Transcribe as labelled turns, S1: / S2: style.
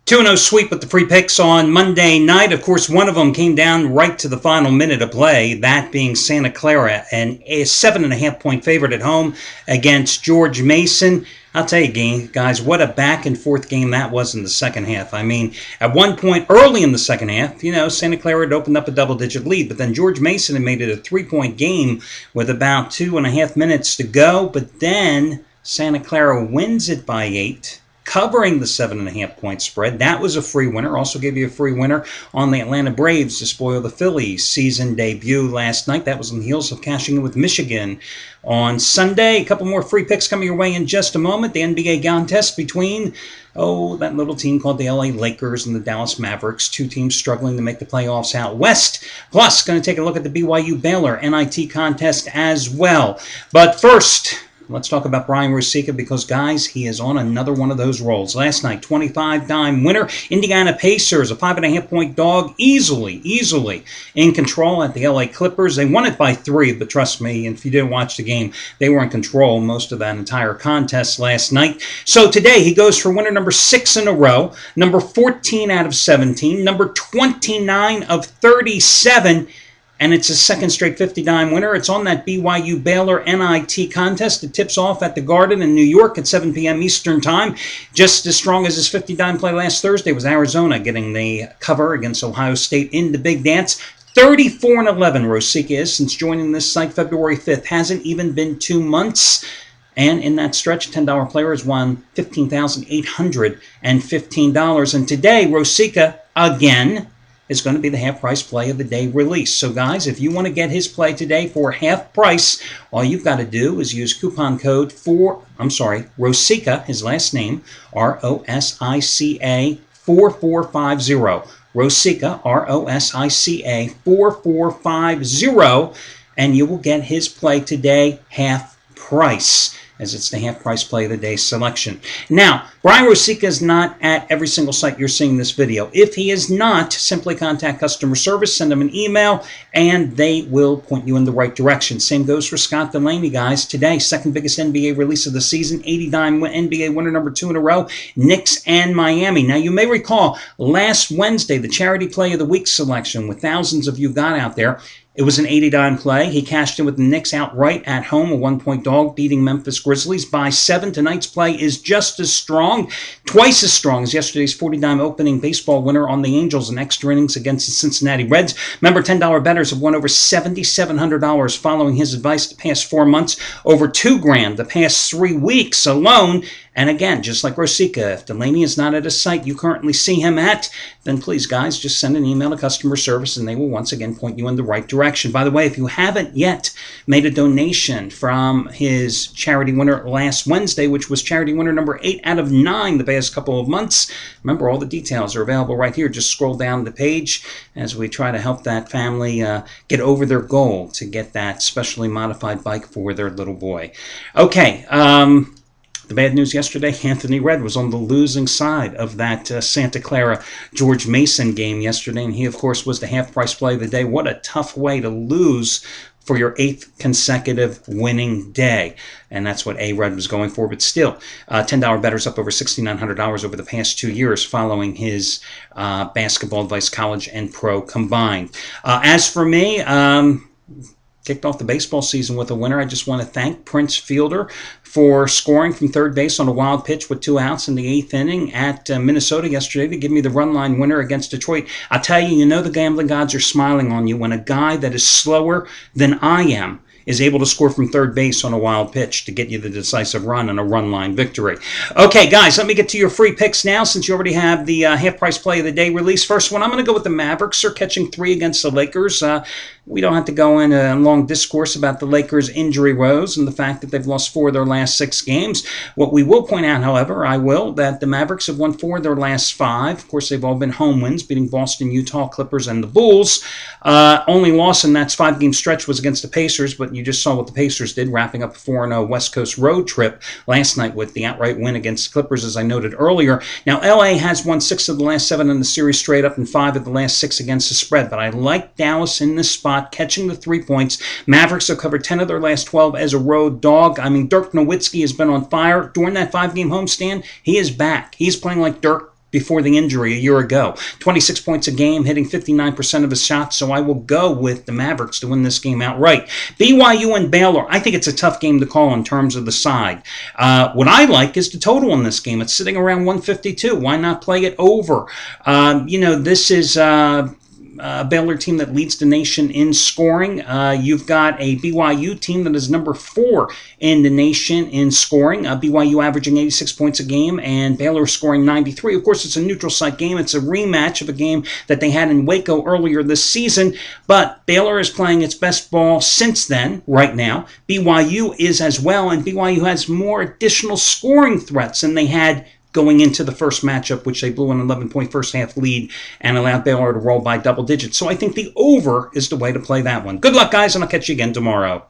S1: 2-0 sweep with the free picks on Monday night. Of course, one of them came down right to the final minute of play, that being Santa Clara, and a 7.5-point favorite at home against George Mason. I'll tell you, guys, what a back-and-forth game that was in the second half. I mean, at one point early in the second half, Santa Clara had opened up a double-digit lead, but then George Mason had made it a 3-point game with about 2.5 minutes to go, but then Santa Clara wins it by 8. Covering the 7.5-point spread. That was a free winner. Also gave you a free winner on the Atlanta Braves to spoil the Phillies' season debut last night. That was on the heels of cashing in with Michigan on Sunday. A couple more free picks coming your way in just a moment. The NBA contest between that little team called the LA Lakers and the Dallas Mavericks. Two teams struggling to make the playoffs out west. Plus, going to take a look at the BYU Baylor NIT contest as well. But first, let's talk about Brian Rosa because, guys, he is on another one of those rolls. Last night, 25-time winner. Indiana Pacers, a 5.5-point dog, easily in control at the LA Clippers. They won it by 3, but trust me, if you didn't watch the game, they were in control most of that entire contest last night. So today, he goes for winner number 6 in a row, number 14 out of 17, number 29 of 37, and it's a second straight 50-dime winner. It's on that BYU Baylor NIT contest. It tips off at the Garden in New York at 7 p.m. Eastern Time. Just as strong as his 50-dime play last Thursday was Arizona getting the cover against Ohio State in the big dance. 34-11 Rosa is since joining this site February 5th. Hasn't even been 2 months. And in that stretch, $10 player has won $15,815. And today, Rosa, again, is going to be the half-price play of the day release. So, guys, if you want to get his play today for half price, all you've got to do is use coupon code Rosica, his last name, ROSICA 4450. Rosica, ROSICA 4450, and you will get his play today half price, as it's the half-price play of the day selection. Now, Brian Rosa is not at every single site you're seeing this video. If he is not, simply contact customer service, send them an email, and they will point you in the right direction. Same goes for Scott Delany, guys. Today, second biggest NBA release of the season, 80-dime NBA winner number 2 in a row, Knicks and Miami. Now, you may recall last Wednesday, the charity play of the week selection, with thousands of you got out there. It was an 80-dime play. He cashed in with the Knicks outright at home, a 1-point dog, beating Memphis Grizzlies by 7. Tonight's play is just as strong, twice as strong as yesterday's 40-dime opening baseball winner on the Angels in extra innings against the Cincinnati Reds. Remember, $10 bettors have won over $7,700 following his advice the past 4 months, over $2,000 the past 3 weeks alone. And again, just like Rosa, if Delany is not at a site you currently see him at, then please, guys, just send an email to customer service and they will once again point you in the right direction. By the way, if you haven't yet made a donation from his charity winner last Wednesday, which was charity winner number 8 out of 9 the past couple of months, remember, all the details are available right here. Just scroll down the page as we try to help that family get over their goal to get that specially modified bike for their little boy. Okay, the bad news yesterday, Anthony Red was on the losing side of that Santa Clara George Mason game yesterday, and he, of course, was the half-price play of the day. What a tough way to lose for your 8th consecutive winning day. And that's what A-Red was going for. But still, $10 bettors up over $6,900 over the past 2 years following his basketball advice, college and pro combined. As for me, kicked off the baseball season with a winner. I just want to thank Prince Fielder for scoring from third base on a wild pitch with 2 outs in the 8th inning at Minnesota yesterday to give me the run line winner against Detroit. I tell you, the gambling gods are smiling on you when a guy that is slower than I am is able to score from third base on a wild pitch to get you the decisive run and a run line victory. Okay, guys, let me get to your free picks now since you already have the half-price play of the day release. First one, I'm going to go with the Mavericks. They're catching 3 against the Lakers. We don't have to go in a long discourse about the Lakers' injury woes and the fact that they've lost 4 of their last 6 games. What we will point out, however, that the Mavericks have won 4 of their last 5. Of course, they've all been home wins, beating Boston, Utah, Clippers, and the Bulls. Only loss in that 5-game stretch was against the Pacers, but you just saw what the Pacers did, wrapping up a 4-0 West Coast road trip last night with the outright win against the Clippers, as I noted earlier. Now, LA has won 6 of the last 7 in the series straight up and 5 of the last 6 against the spread, but I like Dallas in this spot, catching the 3 points. Mavericks have covered 10 of their last 12 as a road dog. I mean, Dirk Nowitzki has been on fire during that 5-game homestand. He is back. He's playing like Dirk before the injury a year ago. 26 points a game, hitting 59% of his shots, so I will go with the Mavericks to win this game outright. BYU and Baylor, I think it's a tough game to call in terms of the side. What I like is the total in this game. It's sitting around 152. Why not play it over? This is a Baylor team that leads the nation in scoring. You've got a BYU team that is number 4 in the nation in scoring. BYU averaging 86 points a game and Baylor scoring 93. Of course, it's a neutral site game. It's a rematch of a game that they had in Waco earlier this season, but Baylor is playing its best ball since then, right now. BYU is as well, and BYU has more additional scoring threats than they had going into the first matchup, which they blew an 11-point first-half lead and allowed Baylor to roll by double digits. So I think the over is the way to play that one. Good luck, guys, and I'll catch you again tomorrow.